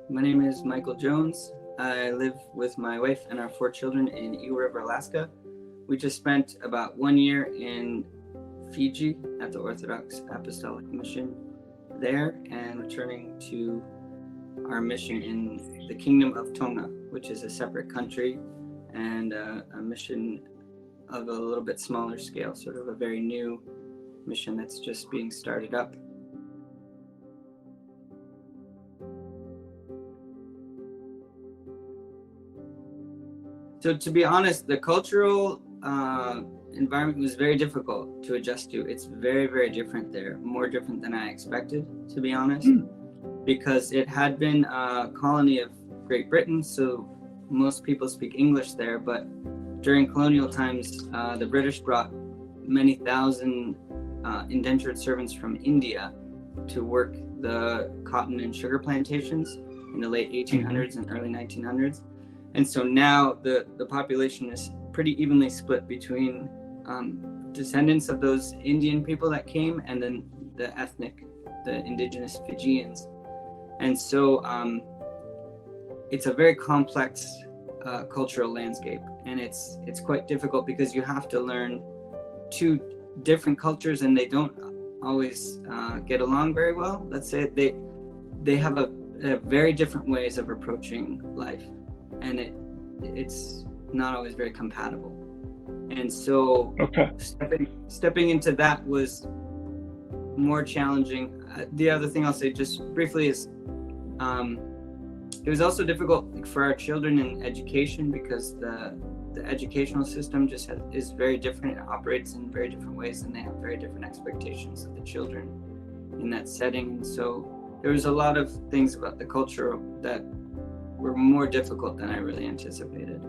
My name is Michael Jones. I live with my wife and our 4 children in Eagle River, Alaska. We just spent about 1 year in Fiji at the Orthodox Apostolic Mission there and returning to our mission in the Kingdom of Tonga, which is a separate country and a mission of a little bit smaller scale, sort of a very new mission that's just being started up. So to be honest, the cultural environment was very difficult to adjust to. It's very, very different there, more different than I expected, to be honest, because it had been a colony of Great Britain, so most people speak English there, but during colonial times, the British brought many thousand indentured servants from India to work the cotton and sugar plantations in the late 1800s and early 1900s. And so now the population is pretty evenly split between descendants of those Indian people that came and then the indigenous Fijians. And so it's a very complex cultural landscape, and it's quite difficult because you have to learn two different cultures and they don't always get along very well. Let's say they have a very different ways of approaching life, and it's not always very compatible. And so stepping into that was more challenging. The other thing I'll say just briefly is it was also difficult for our children in education because the educational system just is very different. It operates in very different ways, and they have very different expectations of the children in that setting. And so there was a lot of things about the culture that were more difficult than I really anticipated.